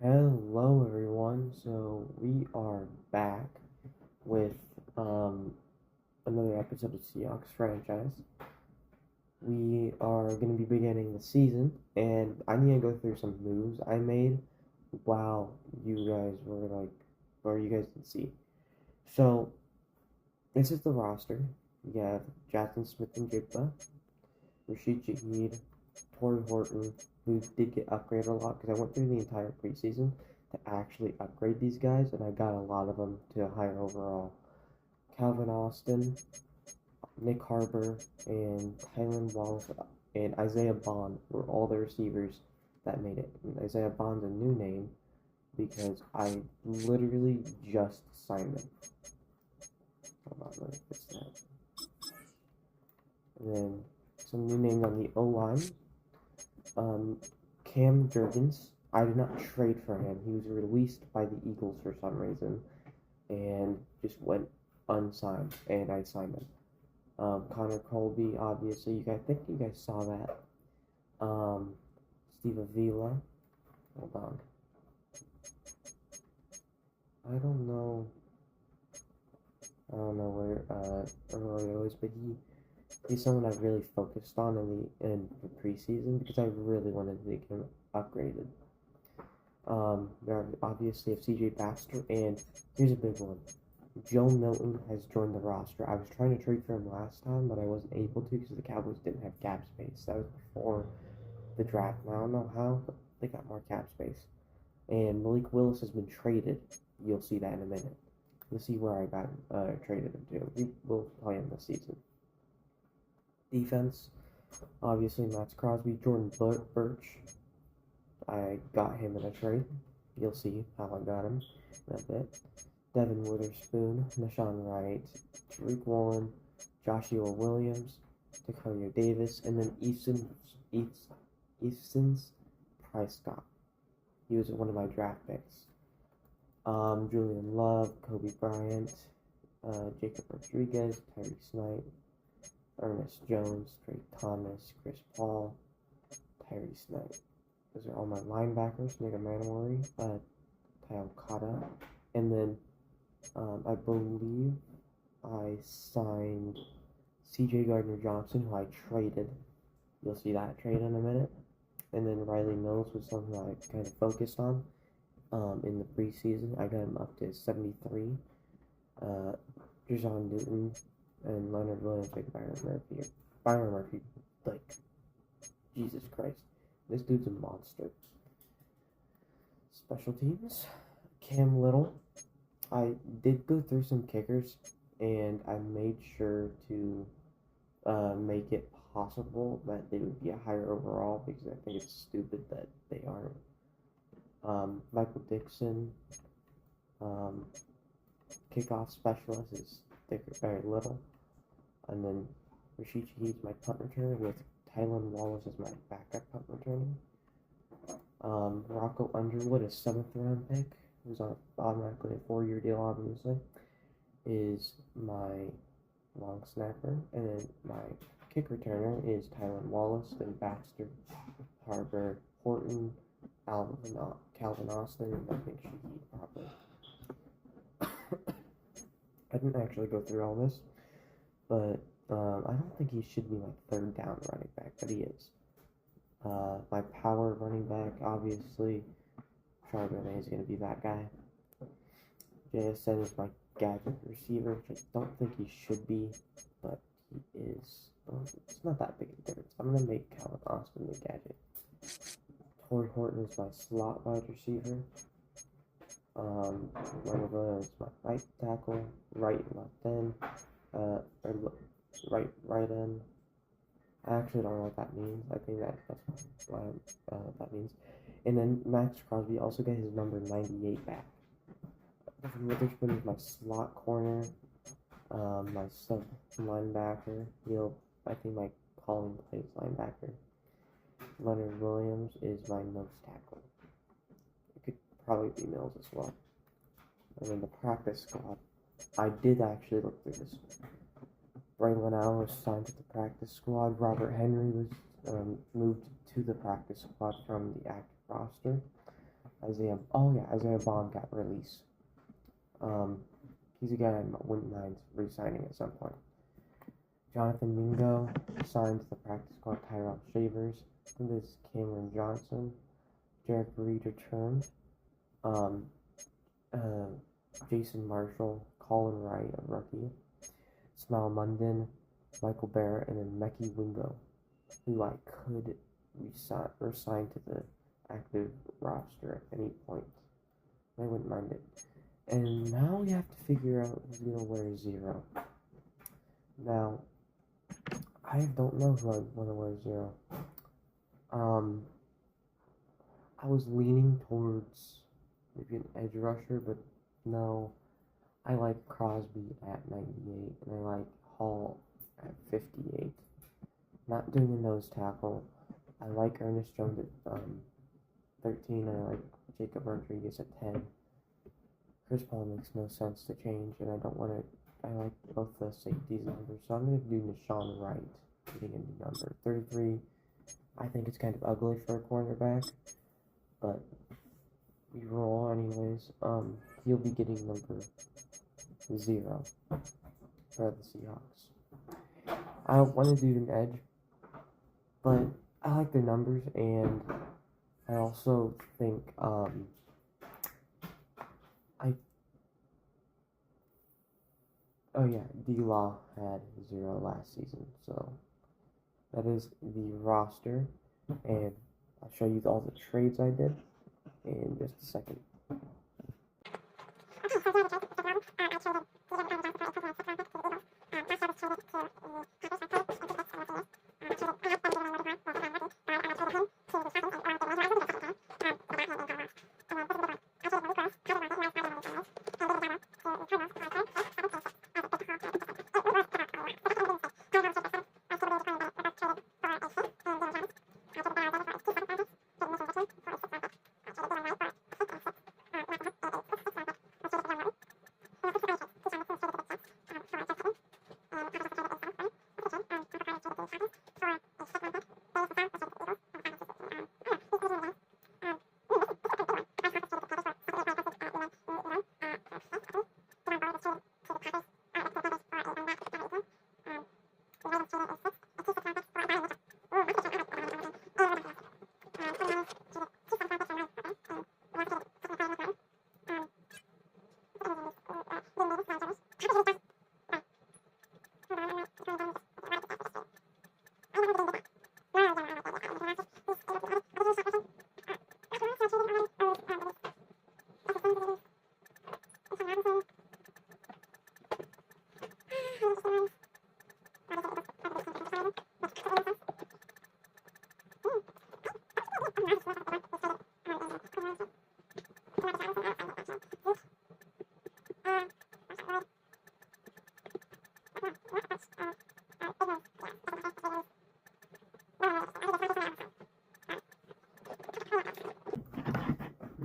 Hello everyone. So we are back with another episode of Seahawks franchise. We are going to be beginning the season, and I need to go through some moves I made while you guys were or you guys can see. So this is the roster. We have Jackson Smith and Jigba, Rashid Shaheed, Torrey Horton, who did get upgraded a lot because I went through the entire preseason to actually upgrade these guys, and I got a lot of them to higher overall. Calvin Austin, Nick Harbor, and Tylan Wallace and Isaiah Bond were all the receivers that made it. And Isaiah Bond's a new name because I literally just signed him. Hold on, let me fix that. And then some new names on the O line. Cam Jurgens. I did not trade for him. He was released by the Eagles for some reason and just went unsigned, and I signed him. Connor Colby, obviously, I think you guys saw that. Steve Avila. Hold on. I don't know where Arroyo is, but he's someone I've really focused on in the preseason because I really wanted to get him upgraded. There obviously have CJ Baxter, and here's a big one. Joe Milton has joined the roster. I was trying to trade for him last time, but I wasn't able to because the Cowboys didn't have cap space. That was before the draft. I don't know how, but they got more cap space. And Malik Willis has been traded. You'll see that in a minute. You'll see where I got traded him to. We will play him this season. Defense, obviously Max Crosby, Jordan Birch. I got him in a trade. You'll see how I got him in a bit. Devin Witherspoon, Nashawn Wright, Tariq Woolen, Joshua Williams, Dakota Davis, and then Easton's Prescott. He was one of my draft picks. Julian Love, Kobe Bryant, Jacob Rodriguez, Tyree Snipe, Ernest Jones, Drake Thomas, Chris Paul, Tyree Snipe. Those are all my linebackers. Nigga Manamori, Kyle Cotta, and then I believe I signed C.J. Gardner-Johnson, who I traded. You'll see that trade in a minute. And then Riley Mills was something I kind of focused on in the preseason. I got him up to 73. Jason Newton and Leonard Williams like Byron Murphy, like, Jesus Christ. This dude's a monster. Special teams. Cam Little. I did go through some kickers, and I made sure to make it possible that they would be a higher overall because I think it's stupid that they aren't. Michael Dixon, kickoff specialist is Little, and then Rashid Shaheed's my punt returner with Tylan Wallace as my backup punt returner. Rocco Underwood, a 7th round pick, who's on automatically a 4-year deal, obviously, is my long snapper, and then my kick returner is Tylan Wallace, then Baxter, Harbor, Horton, Calvin Austin, and I think Shaheed probably. I didn't actually go through all this, but I don't think he should be my 3rd down running back, but he is. My power running back, obviously, Charbonnet is going to be that guy. JSN is my gadget receiver, which I don't think he should be, but he is. It's not that big a difference. I'm going to make Calvin Austin the gadget. Torrey Horton is my slot wide receiver. Leonard Williams is my right tackle, right and left end, right end. I actually don't know what that means. I think that's what that means. And then Max Crosby also got his number 98 back. Devin Witherspoon is my slot corner, my sub linebacker. I think my calling plays linebacker. Leonard Williams is my nose tackle. It could probably be Mills as well. And then the practice squad. I did actually look through this. Braylon Allen was signed to the practice squad. Robert Henry was moved to the practice squad from the active roster. Isaiah Bond got released. He's a guy I wouldn't mind re-signing at some point. Jonathan Mingo signed to the practice squad. Tyrell Shavers. I think this is Cameron Johnson. Derek Reed returned. Jason Marshall, Colin Wright, a rookie. Smile Munden, Michael Barrett, and then Mekhi Wingo, who I could resign to the active roster at any point. I wouldn't mind it. And now we have to figure out who's going to wear 0. Now, I don't know who I want to wear 0. I was leaning towards maybe an edge rusher, but no. I like Crosby at 98, and I like Hall at 58. Not doing a nose tackle. I like Ernest Jones at 13, and I like Jacob Rodriguez at 10. Chris Paul makes no sense to change, and I don't want to. I like both the safeties numbers, so I'm going to do Nahshon Wright, getting into number 33. I think it's kind of ugly for a cornerback, but we roll anyways. He'll be getting number 0 for the Seahawks. I want to do an edge, but I like their numbers, and I also think D-Law had 0 last season, so that is the roster, and I'll show you all the trades I did in just a second.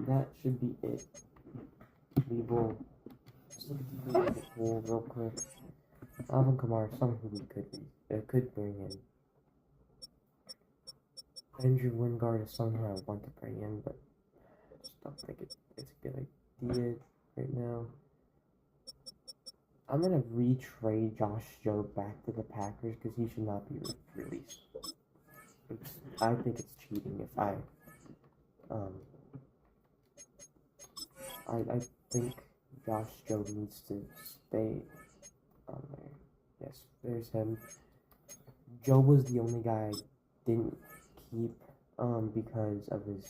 That should be it. We will just look at the pool real quick. Alvin Kamara, someone who we could bring in. Andrew Wingard is someone who I want to bring in, but I just don't think it's a good idea right now. I'm gonna retrade Josh Jobe back to the Packers because he should not be released. I think it's cheating if I think Josh Jobe needs to stay on there. Yes, there's him. Joe was the only guy I didn't keep because of his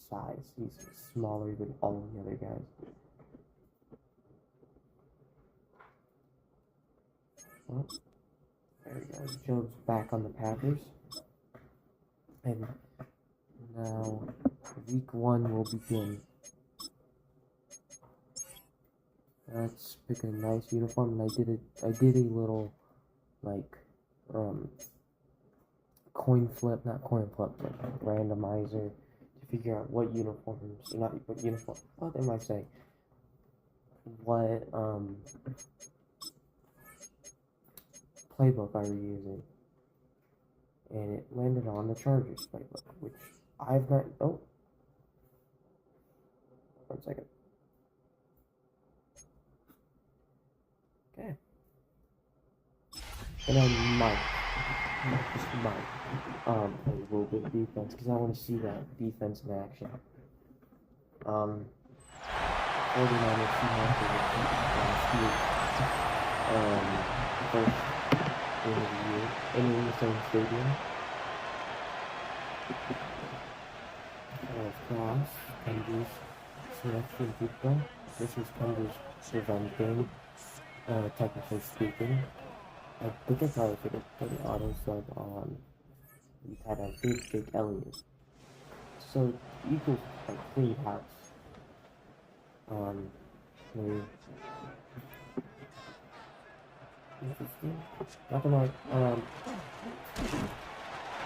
size. He's smaller than all the other guys. Well, there we go. Joe's back on the Packers. And now week 1 will begin. Let's pick a nice uniform, and I did a little not coin flip, but randomizer to figure out what uniforms, not what uniform, what am I saying? What playbook are we using? And it landed on the Chargers playbook, which I've not. Oh, 1 second. Okay. And I just might, play a little bit of defense because I want to see that defense in action. 49ers Seahawks last week. First game of the year, and in the same stadium. Cross, Kendrick's selection people. This is Kendrick's revenge game, technically speaking. I think I probably should have put an auto sub on the tight end Jake Elliott. So Eagles like clean house. Maybe interesting. Not gonna lie,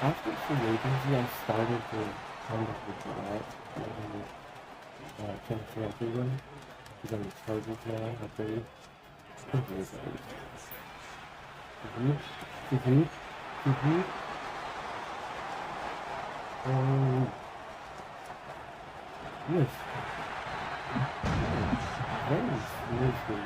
after free agency I started to kind of regret chemistry after them. Because I'm the Chargers now, I believe. I think it is at least. Yes. Very seriously.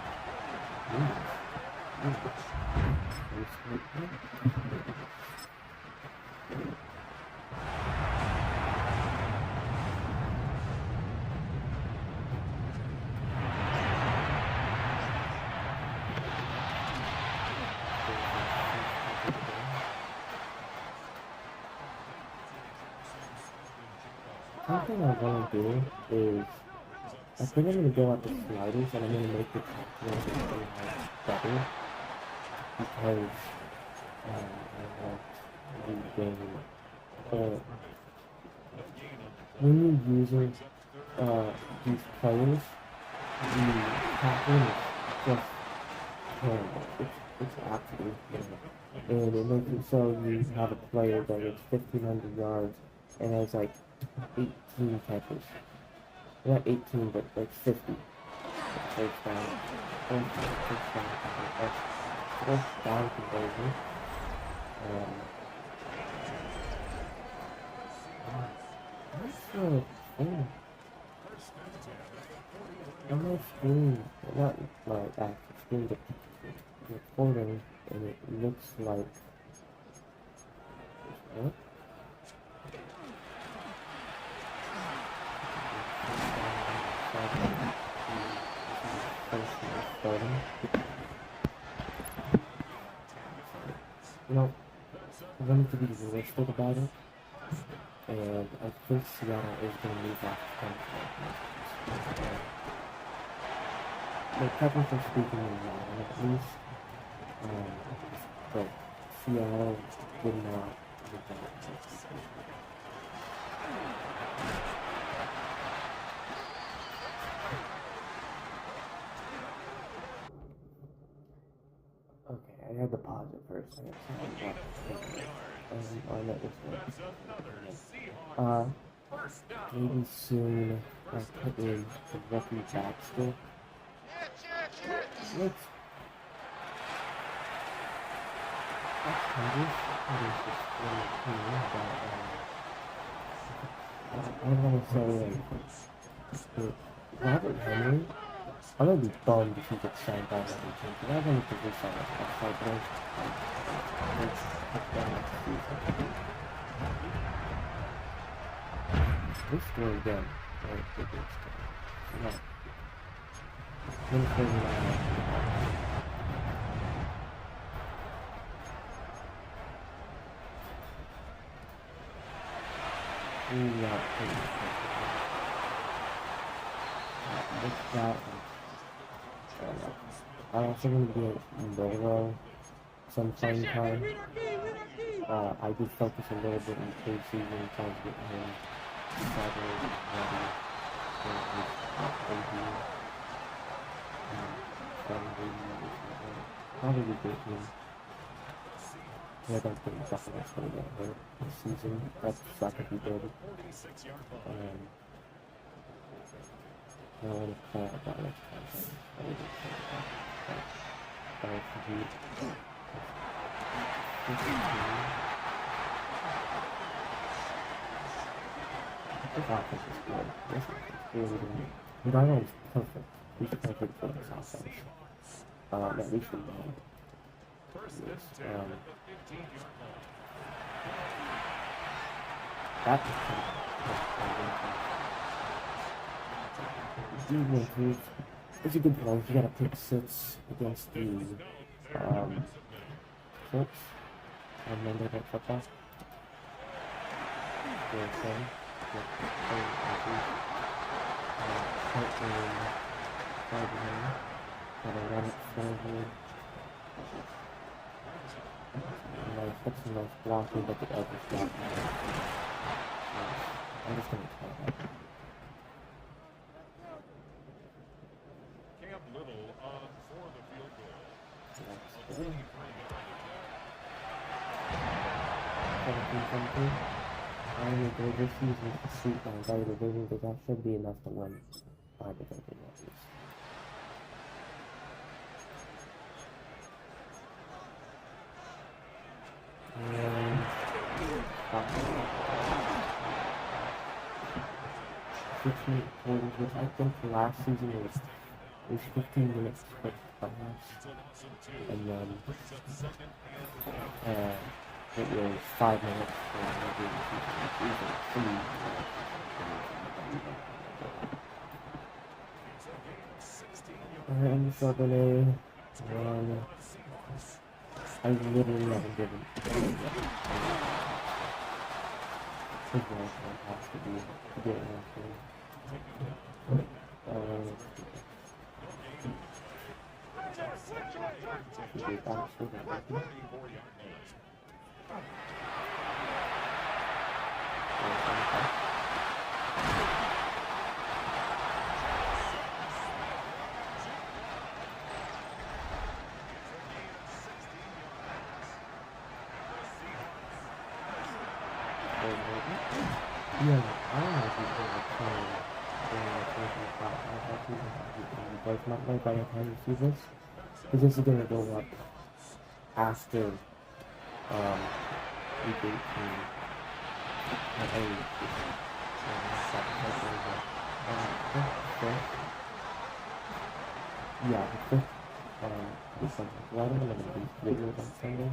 Something I want to do is, I think I'm going to go out the sliders and I'm going to make the calculus better because I want the game. When you're using these players, the tackling is just terrible. It's absolutely terrible. And it makes it so you have a player that gets 1,500 yards and has like 18 catches. Not 18, but like 50. First down conversion. What's the thing? On my screen, not my actual screen, but recording, and it looks like. What? You know, I wanted to be realistic about it, and I think Seattle is going to move off the like, technically speaking, at least, but Seattle did not move off. Okay, I had to pause it for a second. Maybe soon I'll put in the rookie Baxter. Let's. That's Congress. I don't want to say like Robert Henry. I'm gonna be bummed if he gets signed by another team. Because I don't think he's signed by outside break. Let's put that next season. Let's score again. Right, no. Let me play the I'm also going to be at Nolo sometime time. I did focus a little bit in preseason, trying to get him settled, ready for his debut. Probably good team. I don't think Buffalo's going to get hurt this season. That's not going to be good. I want to call out that next time. This offense is good. This offense is really good. Gargano's perfect. He's perfect for this offense. At least in band. That's defense. It's a good play. He got a pick six against the Colts on Monday Night Football. Nice blocking, but the edge is blocking. I'm just gonna try that. Cam Little on for the field goal. That's good. 17-17. I need to just use the sweep on very division because that should be enough to win by division at least. And 15 quarters, which I think last season it was 15 minutes quick playoffs, and then it was 5 minutes for maybe three. And so then I literally haven't given his life has to be to get one thing. Yeah, I don't know if he's going to play during the first part of that season. But not like by the time you see this, because this is going to go up after week 18. Yeah, the fifth December. Why don't I make these videos on Sunday?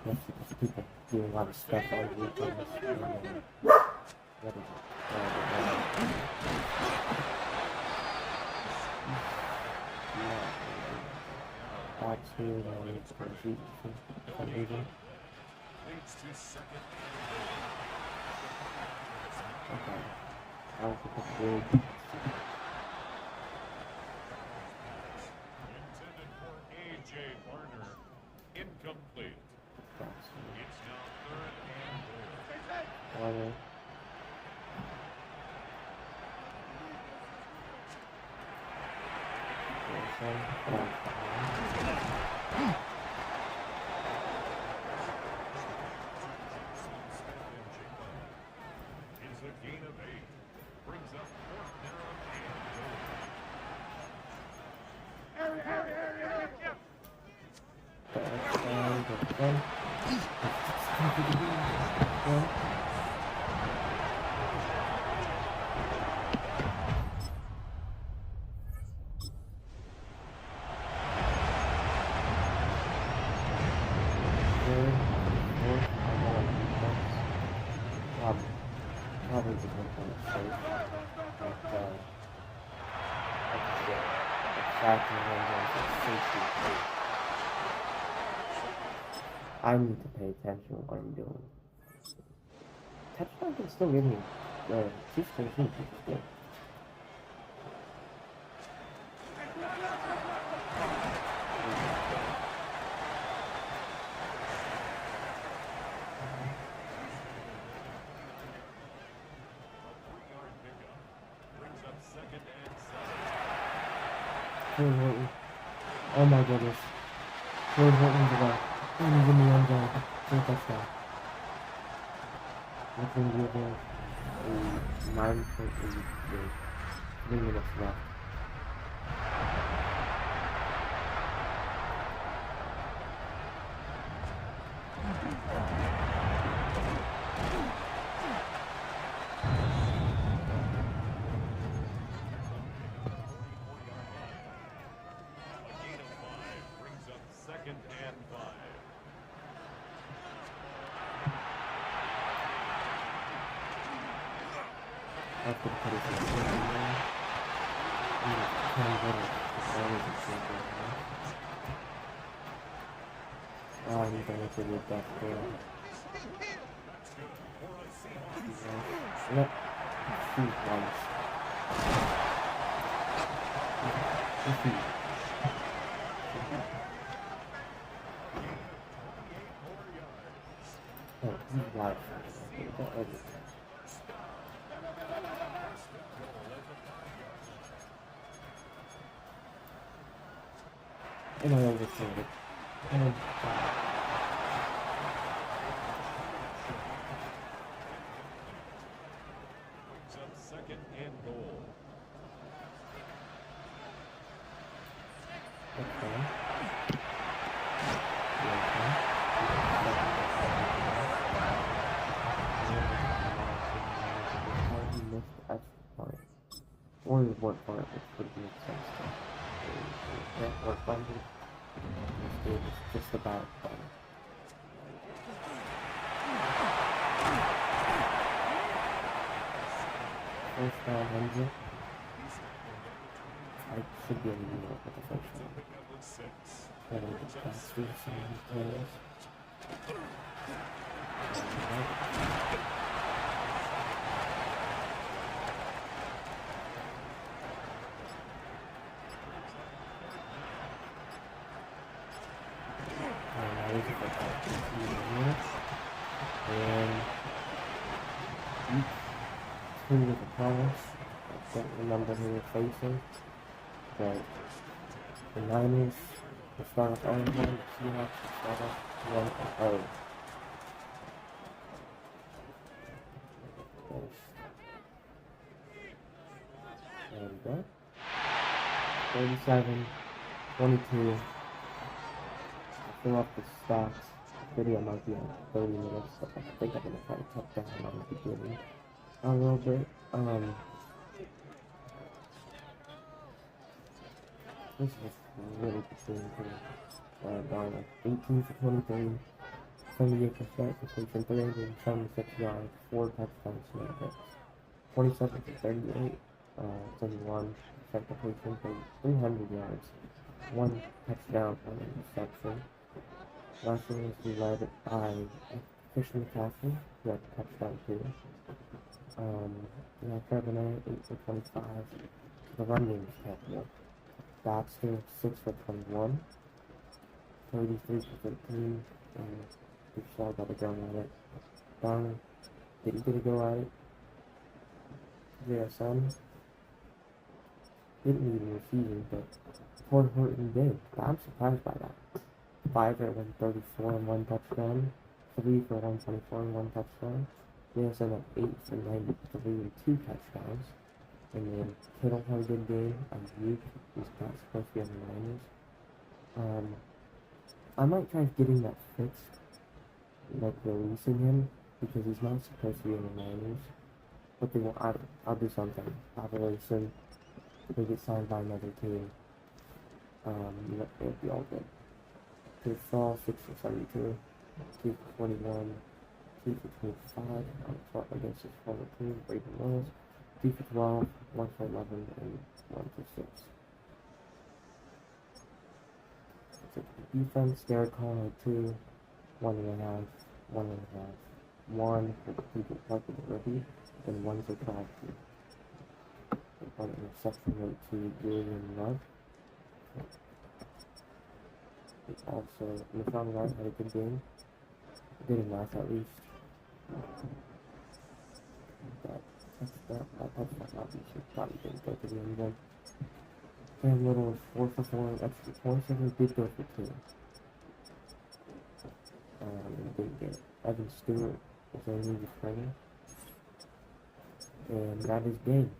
Yes, because people do a lot of stuff on the weekends. What is it? Actually, it's for some reason. Okay. I was a big. Intended for A.J. Warner. Incomplete. It's now third and goal. Warner. It's a gain of 8. Brings up fourth down Probably just went on the safe. I need to pay attention to what I'm doing. Touchdown can still give me the Chiefs can keep it. Oh my goodness. Where's Horton's about? He's in the end zone. For a touchdown. Looking good there. 9.8 3 minutes left. That's gonna put us in the second round. We have 10 little performers in second round. Oh, he's gonna make a good death there. Yep. Shoot once. Defeat. Oh, he's live. And I overthink it. And Second and goal. okay. He missed the extra point. Or the work part, which would make sense to. That work funded. This game is just about done. First down 100. I should be able to do it with the first one. And it's faster, so many players. And each team with opponents, I don't remember who we're facing, but the Niners will start off 0-1, the Seahawks will start off 1-0. There we go. 37-22. Fill up the stocks. Video might be on 30 minutes, so I think I'm gonna try to cut down on the beginning a little bit. This was really between down like 18 for 23, 78% completion, 376 yards, 4 touchdowns, no hits. 27 for 38, 71% completion, 300 yards, 1 touchdown, 1 interception. Last year was led by Christian McCaffrey, who had a touchdown too. Trevor Knight, 8 for 25. The run game was terrible. Baxter, 6 for 21. 33 for 13. And Bouchard got a go at it. Darnold didn't get a go at it. JSN didn't need a receiving, but Ford Horton did. I'm surprised by that. 5 for 134 and 1 touchdown. 3 for 124 and 1 touchdown. JSN at 8 for 93 and 2 touchdowns. And then Kittle had a good game. Ayuk was not supposed to be on the Niners. I might try getting that fixed, like releasing him, because he's not supposed to be on the Niners. But they will, I'll do something. I'll release him. He'll get signed by another team. It'll be all good. Chris Saul, 6 for 72, 2 for 21, 2 for 25, against his former team, Braden Willis, 2 for 12, 1 for 11, and 1 for 6. So the defense, Derek Carr had 2, 1.5, 1.5, 1 for the people part of the rookie, and 1 for 12. One interception went to Julian Love. Also, Rashawn Wright had a good game. Good enough, at least. That touchdown obviously probably didn't go to the end zone. Cam Little was 4 for 4 and extra points, and he did go for 2. And didn't get it. Evan Stewart was only returning. And that is game.